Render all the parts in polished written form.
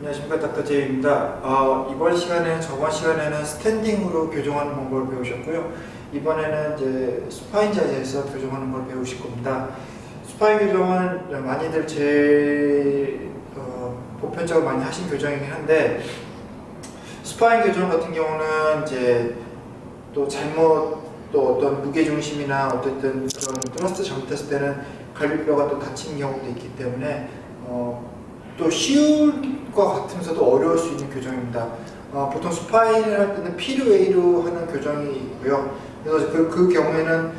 안녕하십니까, 닥터 제이입니다. 이번 시간에 저번 시간에는 스탠딩으로 교정하는 방법을 배우셨고요. 이번에는 이제 수파인 자세에서 교정하는 걸 배우실 겁니다. 수파인 교정은 많이들 제일 보편적으로 많이 하신 교정이긴 한데, 수파인 교정 같은 경우는 이제 또 잘못 또 어떤 무게중심이나 어쨌든 그런 트러스트 잘못했을 때는 갈비뼈가 또 다치는 경우도 있기 때문에 또 쉬울 것 같으면서도 어려울 수 있는 교정입니다. 보통 수파인을 할 때는 필요웨이로 하는 교정이 있고요. 그래서 그 경우에는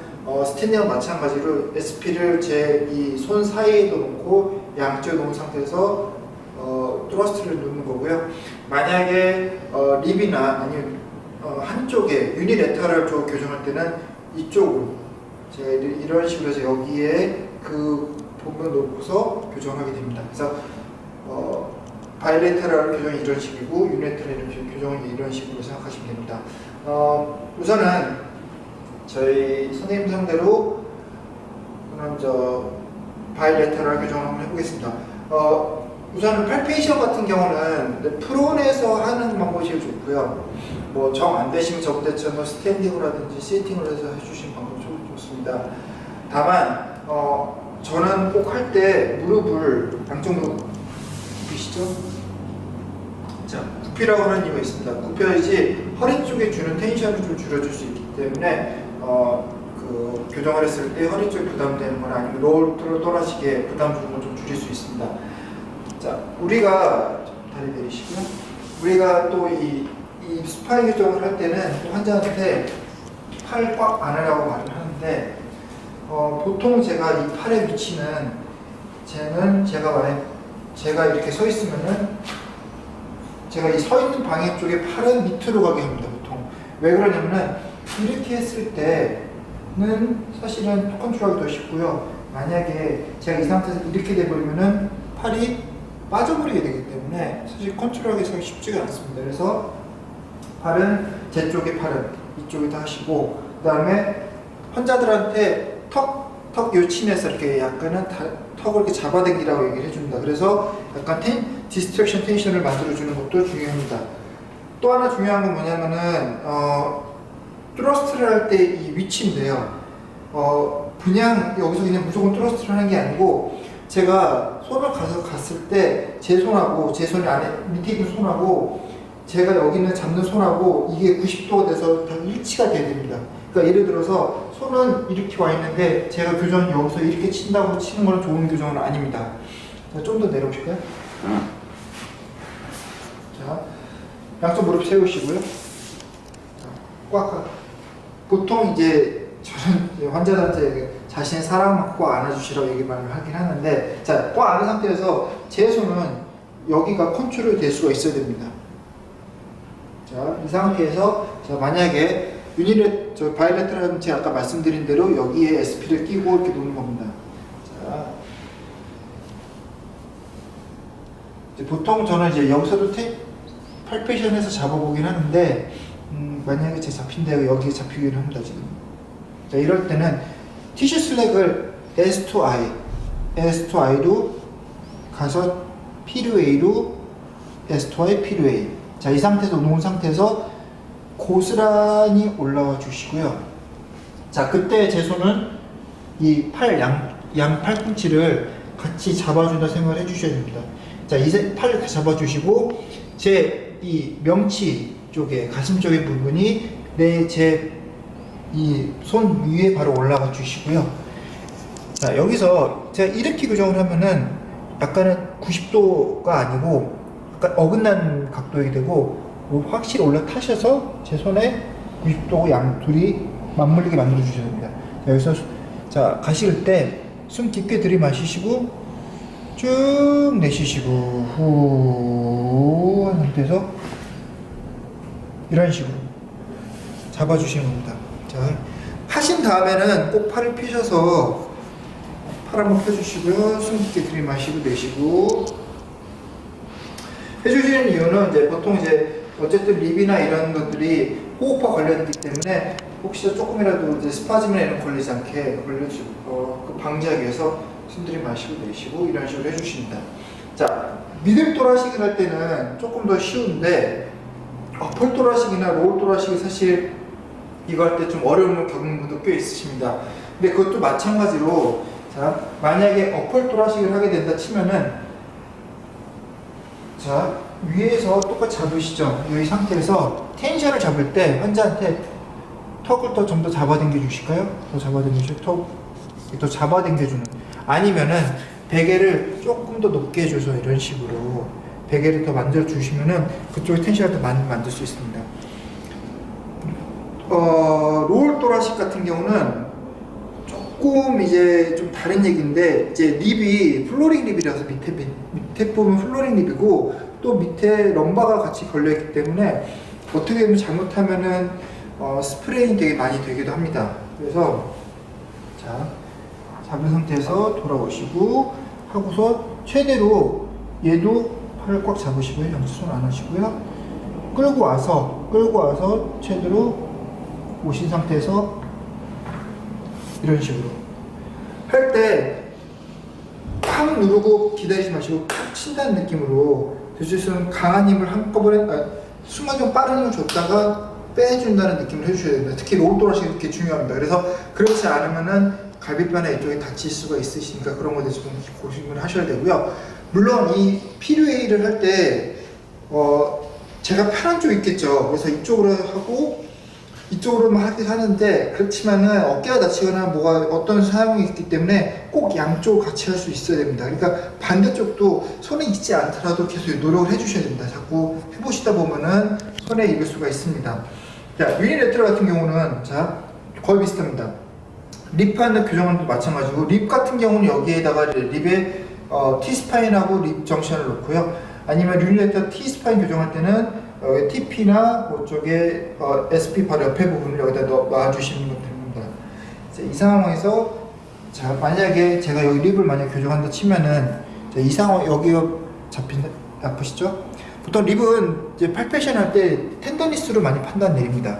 스탠딩과 마찬가지로 SP를 제 이 손 사이에도 놓고 양쪽에 놓은 상태에서 트러스트를 놓는 거고요. 만약에 립이나 아니면 한쪽에 유니레터럴 쪽 교정할 때는 이쪽으로 제가 이런 식으로 해서 여기에 그 부분을 놓고서 교정하게 됩니다. 그래서 바이레터럴 교정이 이런 식이고 유니레터럴 교정이 이런 식으로 생각하시면 됩니다. 우선은 저희 선생님 상대로 그럼 바이레터럴 교정을 한번 해보겠습니다. 우선은 팔페이션 같은 경우는 프론에서 하는 방법이 제일 좋고요. 뭐 정 안 되시면 저번처럼 스탠딩으로라든지 시팅으로 해서 해주시는 방법이 좋습니다. 다만 저는 꼭 할 때 무릎을 양쪽 무릎 굽히시죠? 자, 굽히라고 하는 이유가 있습니다. 굽혀야지 허리 쪽에 주는 텐션을 좀 줄여줄 수 있기 때문에 그 교정을 했을 때 허리 쪽에 부담되는 거나 아니면 로우로 떨어지게 부담 주는 걸 좀 줄일 수 있습니다. 자, 우리가 다리 내리시고요. 우리가 또 이 스파인 교정을 할 때는 또 환자한테 팔 꽉 안으라고 말을 하는데 보통 제가 이 팔의 위치는 제가 이렇게 서 있으면은 제가 이 서 있는 방향 쪽에 팔은 밑으로 가게 합니다. 보통 왜 그러냐면은 이렇게 했을 때는 사실은 컨트롤하기 더 쉽고요. 만약에 제가 이 상태에서 이렇게 돼버리면은 팔이 빠져버리게 되기 때문에 사실 컨트롤하기 쉽지가 않습니다. 그래서 팔은 제 쪽에 팔은 이쪽에 다 하시고, 그 다음에 환자들한테 턱 요침에서 이렇게 약간은 턱을 이렇게 잡아당기라고 얘기를 해줍니다. 그래서 약간 디스트랙션 텐션을 만들어주는 것도 중요합니다. 또 하나 중요한 건 뭐냐면은 트러스트를 할 때 이 위치인데요. 그냥 여기서 그냥 무조건 트러스트를 하는 게 아니고, 제가 손을 갔을 때 제 손하고 제 손이 안에 밑에 있는 손하고 제가 여기는 잡는 손하고 이게 90도가 돼서 다 일치가 돼야 됩니다. 그러니까 예를 들어서 손은 이렇게 와 있는데 제가 교정을 여기서 이렇게 친다고 치는 건 좋은 교정은 아닙니다. 좀 더 내려오실까요? 자, 양쪽 무릎 세우시고요. 자, 꽉. 보통 이제 저는 환자들한테 자신의 사랑을 꽉 안아주시라고 얘기를 하긴 하는데, 자, 꽉 안은 상태에서 제 손은 여기가 컨트롤 될 수가 있어야 됩니다. 자, 이 상태에서 만약에 바이레터럴은 제가 아까 말씀드린 대로 여기에 SP를 끼고 이렇게 놓는 겁니다. 자, 이제 보통 저는 이제 여기서도 팔페이션에서 잡아보긴 하는데, 만약에 제 잡힌 데가 여기에 잡히긴 합니다, 지금. 자, 이럴 때는 티슈 슬랙을 S to I로 가서 필요웨이로 S to I 필요웨이. 자, 이 상태에서 놓은 상태에서 고스란히 올라와 주시고요. 자, 그때 제 손은 이 양 팔꿈치를 같이 잡아준다 생각을 해주셔야 됩니다. 자, 이 팔을 잡아주시고 제 이 명치 쪽에 가슴 쪽의 부분이 제 이 손 위에 바로 올라가 주시고요. 자, 여기서 제가 이렇게 교정을 하면은 약간은 90도가 아니고 약간 어긋난 각도이 되고 확실히 올라타셔서 제 손에 90도 양 둘이 맞물리게 만들어 주셔야 됩니다. 자, 여기서 자, 가실 때 숨 깊게 들이마시시고 쭉 내쉬시고 후 하는 상태에서 이런 식으로 잡아주시는 겁니다. 자, 하신 다음에는 꼭 팔을 펴셔서 팔 한번 펴주시고요. 숨 깊게 들이마시고 내쉬고 해주시는 이유는 이제 보통 이제 어쨌든 립이나 이런 것들이 호흡과 관련이기 때문에 혹시 조금이라도 이제 스파즘이나 이런 걸리지 않게 그 방지하기 위해서 숨 들이마시고 내쉬고 이런 식으로 해주십니다. 자, 미들 또라식을 할 때는 조금 더 쉬운데 어플 또라식이나 로우 또라식이 사실 이거 할 때 좀 어려움을 겪는 분도 꽤 있으십니다. 근데 그것도 마찬가지로 자 만약에 어플 또라식을 하게 된다 치면은 자 위에서 똑같이 잡으시죠. 이 상태에서 텐션을 잡을 때 환자한테 턱을 더 좀 더 잡아당겨 주실까요? 더 잡아당겨 주시고 더 잡아당겨 주는 아니면은 베개를 조금 더 높게 해줘서 이런 식으로 베개를 더 만들어 주시면은 그쪽에 텐션을 더 많이 만들 수 있습니다. 롤 또라식 같은 경우는 조금 이제 좀 다른 얘기인데 이제 립이 플로링 립이라서 밑에 보면 플로링 립이고 또 밑에 럼바가 같이 걸려있기 때문에 어떻게 보면 잘못하면은 스프레잉 되게 많이 되기도 합니다. 그래서 자 잡은 상태에서 돌아오시고 하고서 최대로 얘도 팔을 꽉 잡으시고요. 양손 안 하시고요. 끌고 와서 최대로 오신 상태에서 이런 식으로 할 때 팍 누르고 기다리지 마시고 팍 친다는 느낌으로 대주에서는 강한 힘을 한꺼번에 순간 좀 빠른 힘을 줬다가 빼준다는 느낌을 해주셔야 됩니다. 특히 롤 또라식이 이렇게 중요합니다. 그래서 그렇지 않으면은 갈비뼈나 이쪽에 다칠 수가 있으시니까 그런 것에 좀 고심을 하셔야 되고요. 물론 이 피루웨이를 할 때 제가 편한 쪽 있겠죠. 그래서 이쪽으로 하고 이쪽으로만 하는데 그렇지만은 어깨가 다치거나 뭐가 어떤 사용이 있기 때문에 꼭 양쪽을 같이 할 수 있어야 됩니다. 그러니까 반대쪽도 손에 익지 않더라도 계속 노력을 해주셔야 됩니다. 자꾸 해보시다 보면은 손에 익을 수가 있습니다. 자, 유니레트럴 같은 경우는 자 거의 비슷합니다. 립하는 교정하는 것도 마찬가지고 립 같은 경우는 여기에다가 립에 T스파인하고 립 정션을 놓고요. 아니면 유니레트럴 T스파인 교정할 때는 TP나 그쪽에 SP 바로 옆에 부분을 여기다 놔주시는 것 됩니다. 이 상황에서 자 만약에 제가 여기 립을 만약 교정한다 치면은 이 상황 여기가 아프시죠? 보통 립은 이제 팔페이션 할 때 텐더니스로 많이 판단 내립니다.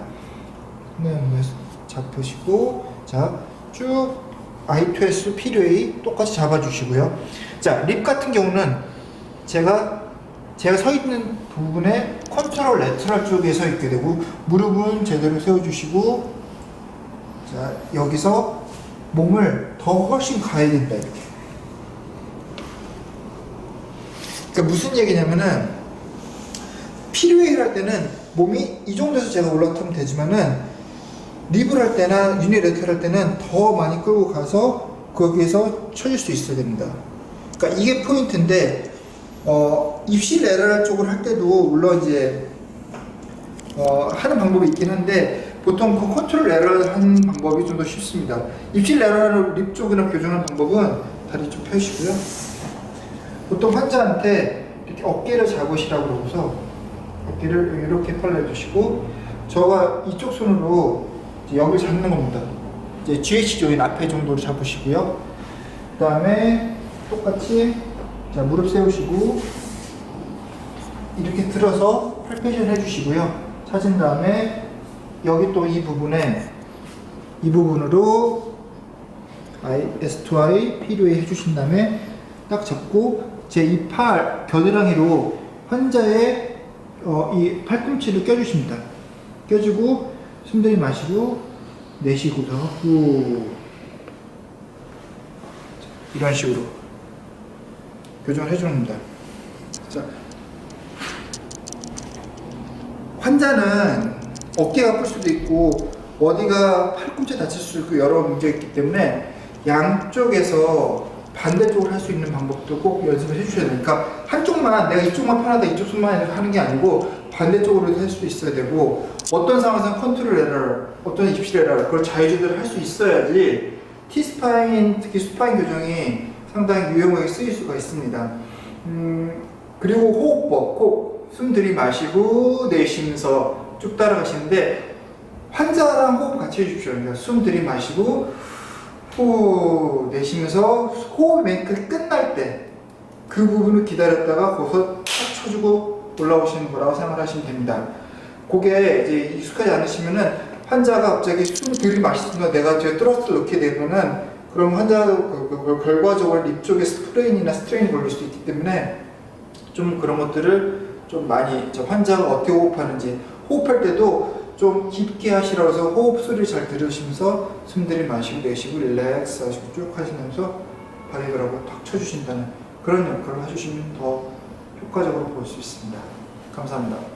잡으시고 자 쭉 I2S 피루웨이 똑같이 잡아주시고요. 자 립 같은 경우는 제가 서 있는 부분에 컨트롤 레터럴 쪽에 서 있게 되고 무릎은 제대로 세워주시고 자 여기서 몸을 더 훨씬 가야 된다 이렇게. 그러니까 무슨 얘기냐면은 피루웨이를 할 때는 몸이 이 정도에서 제가 올라타면 되지만은 립을 할 때나 유니레터럴 할 때는 더 많이 끌고 가서 거기에서 쳐줄 수 있어야 됩니다. 그러니까 이게 포인트인데 입시 레터럴 쪽을 할 때도 물론 이제 하는 방법이 있긴 한데 보통 그 컨트롤 레터럴 하는 방법이 좀 더 쉽습니다. 입시 레터럴 립 쪽이나 교정하는 방법은 다리 좀 펴시고요. 보통 환자한테 이렇게 어깨를 잡으시라고 그러고서 어깨를 이렇게 펼쳐주시고 저가 이쪽 손으로 이제 여기를 잡는 겁니다. 이제 GH 조인 앞에 정도로 잡으시고요. 그 다음에 똑같이 자 무릎 세우시고 이렇게 들어서 팔페이션 해주시고요. 찾은 다음에 여기 또 이 부분에 이 부분으로 S2I 피루웨이 해주신 다음에 딱 잡고 제 이 팔 겨드랑이로 환자의 이 팔꿈치를 껴주십니다. 껴주고 숨 들이마시고 내쉬고서 후 이런 식으로 교정을 해줍니다. 자, 환자는 어깨가 아플 수도 있고 어디가 팔꿈치에 다칠 수도 있고 여러 문제가 있기 때문에 양쪽에서 반대쪽으로 할 수 있는 방법도 꼭 연습을 해주셔야 되니까 한쪽만 내가 이쪽만 편하다 이쪽 손만 하는 게 아니고 반대쪽으로도 할 수 있어야 되고 어떤 상황에서는 컨트롤 에러 어떤 입실 에러 그걸 자유주대로 할 수 있어야지 T스파인 특히 스파인 교정이 상당히 유용하게 쓰일 수가 있습니다. 그리고 호흡법 꼭 숨 들이마시고 내쉬면서 쭉 따라가시는데 환자랑 호흡 같이 해주십시오. 그러니까 숨 들이마시고 후 내쉬면서 호흡이 맨 끝날 때 그 부분을 기다렸다가 거기서 탁 쳐주고 올라오시는 거라고 생각하시면 됩니다. 그게 이제 익숙하지 않으시면은 환자가 갑자기 숨을 들이마시든가 내가 뒤에 트러스를 넣게 되면은 그럼 환자가 결과적으로 립 쪽에 스프레인이나 스트레인이 걸릴 수 있기 때문에 좀 그런 것들을 좀 많이 환자가 어떻게 호흡하는지, 호흡할 때도 좀 깊게 하시라고 해서 호흡 소리를 잘 들으시면서 숨 들이마시고 내쉬고 릴렉스 하시고 쭉 하시면서 바이브를 하고 탁 쳐주신다는 그런 역할을 해주시면 더 효과적으로 볼 수 있습니다. 감사합니다.